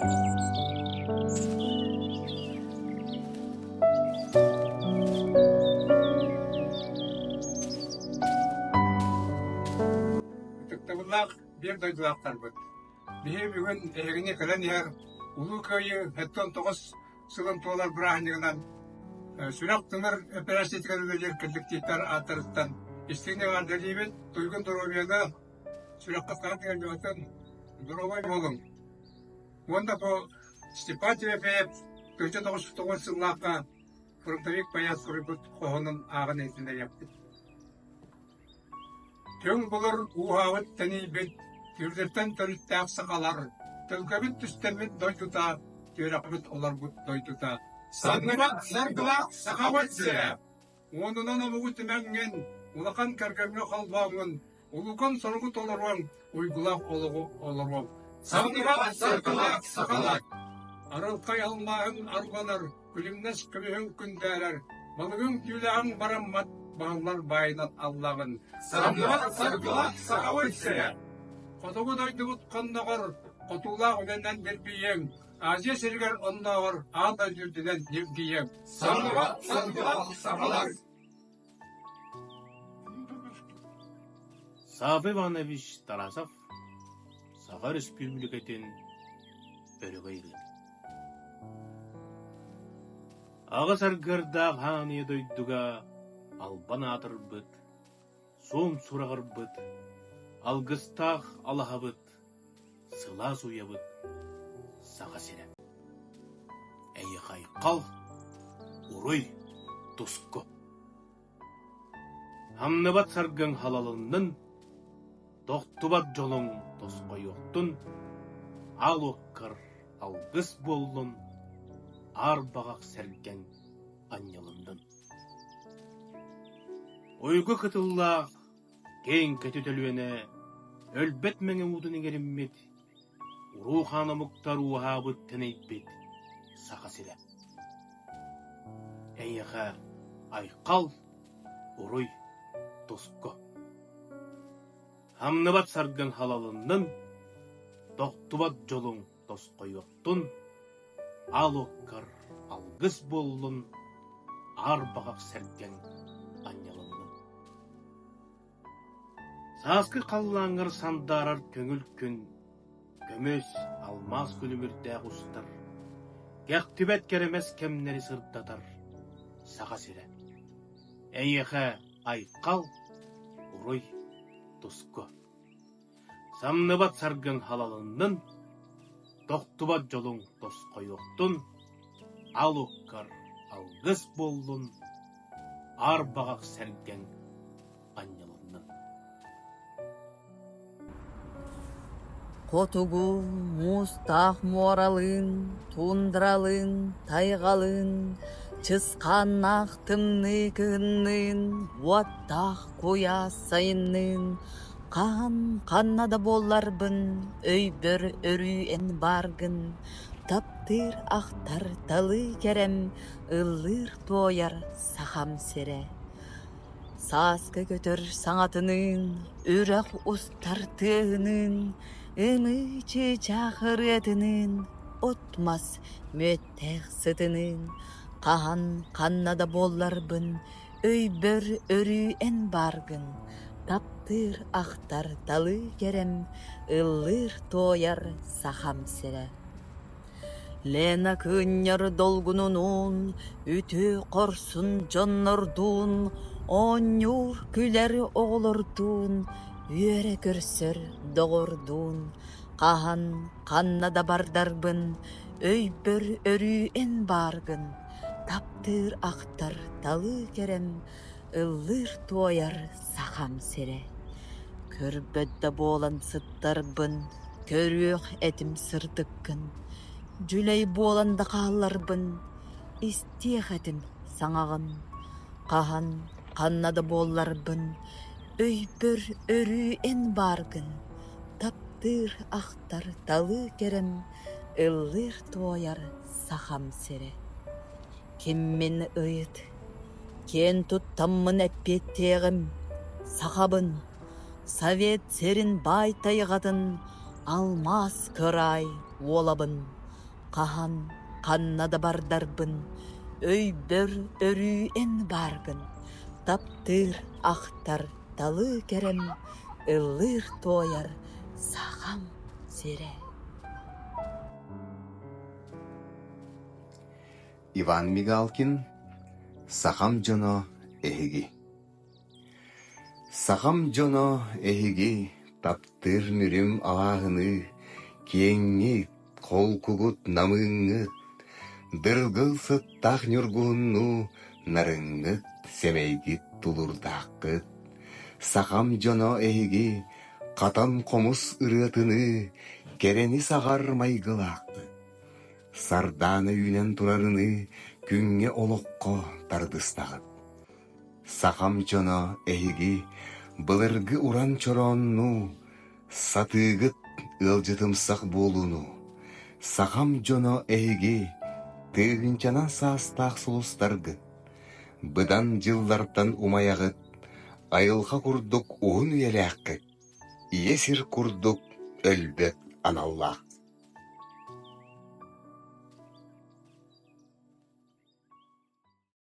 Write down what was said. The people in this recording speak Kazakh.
Тыктыбыллах бир дойдулақтар бұд. Бихе бүгін эгіне кілін ер, улу көйі хэттон тоғыз сылын туалар бірағынығынан сүрақ тымыр операциятиканы өлер кілдіктейтар атырыттан. Истігіне ғарды дейбін, тұйгын дұровияны сүрақ қатқан деген жауатын дұровай болың. Онда бұл Степан Тимофеев 1999 сыллаққа фронтовик баяз құрыбыт қоғының ағын етінде япты. Төн бұлыр уғауыт тәні бет, түрдерттен төлітті ақсақалар, төлкөбіт түстемін дойдута, төрақбіт олар бұт дойдута. Санныбат саргылақ сақават сірі. Онынан олығы түмәнген, улақан кәргемге қалбауын, улуқан сұрғыт оларуан, ұйгылақ олығы оларуан. Санныбат саргылақ сақалақ. Аралқай алмағын арғанар, күлімнес күміхін күндәрер, балығын күләғын бараммат, бағылар байынан Аллағын. Санныбат саргылақ сақават сірі. Қотығы дойды бұт қандағыр, қотулақ өнен бербейен, Азия сергер оннағыр, ада жүрдінен невгейен. Санныбат саргылақ сақалақ. Саап Иванович Тарасов, Саға Республикатын өрігейді. Аға саргырда ғаны дойдуға албан атыр бұд, сон сұрағыр бұд, алғыстақ алаға бұд, сыла суя бұд, саға сері. Әйі қайқал, урой, тұсқы. Хамныбат саргын халалының, тоқтубат жолың тосқой оқтын, ал оққыр, алғыс болын, арбағақ сәрген аннелындын. Ойғы қытыллақ, кен көтетілуені, өлбет мәңі ұдының еріммет, ұруханы мұқтар уағабы тінейбет, сақасыда. Әйіға айқал, ұрой, тұсқы. Хамныбат сарган халалының, тоқтубат жолың тосқой оқтын, ал оққыр, алғыс болын, арбағақ сәрген аннелындын. Сасқы қаллаңыр сандарар көңіл күн, көмөс алмаз күлімірдәғ ұстар, кәқтібәт керемес кемнері сырдатар, саға сірі. Әйеға айқал, ұрой, тұсқы. Самныбат саргын халалының, тоқтубат жолың тосқой оқтын, ал оққар, алғыс болын, арбағақ сәрген аннелындын. Қотугу мустақ моралын, тундралын, тайғалын, чысқан ақтымны күннің, уаттақ қоя сайынның, қаннада боларбын, өйбір өрүйен баргын, таптыр ақтар талы керем, ыллыр тояр сахам сере. Саскы көтір саңатының, үрақ ұстартының, үмічі чақыр етінің, отмас мөттәқ сытының, қаннада боларбын, өйбір өрүйен баргын, таптыр ақтар талы керем, ыллыр тояр сахам сере. Лена күннер долгунунун, үті қорсын жоннордун, онюр күлер оғылырдун, үйері көрсір доғырдун. Қаннада бардарбын, өйбір өрүйен баргын, таптыр ақтар талы керем, ыллыр тояр сахам сере. Көрбөдді болан сыттарбын, көріқ әтім сырдықкын, жүлей боланда қаларбын, истеқ әтім саңағын. Қаннада боларбын, өйбір өрүйен баргын, таптыр ақтар талы керем, ыллыр тояр сахам сере. Кеммен ұйыт, кен тұттаммын әппеттеғім, сақабын, совет серін байтайғадын, алмаз кырай олабын, Қахан қаннада бардарбын, өйбөр өрүйен баргын. Таптыр ақтар талы керем, ыллыр тояр сағам сере. Иван Мигалкин, Сахам жоно эхиги. Сахам жоно эхиги, таптыр мүрім алағыны, кеңі қол күгіт намыңы, дыргыл сыттақ нүргүнну, нарыңыт семейгит тулурдаққыт. Сахам жоно эхиги, қатан қомыс ырытыны, керені сағар майгылаққы. Сарданы үйнен турарыны, күнге олыққо тардыстағыт. Сахам жоно эхиги, былыргы уран чоронну, сатыгыт ылжытымсақ болуну. Сахам жоно эхиги, тыгынчанан саастақ сұлыстаргы. Быдан жыллартан умаяғыт, айылға күрдік уын үйелі аққы. Иесір күрдік өлбек аналлақ.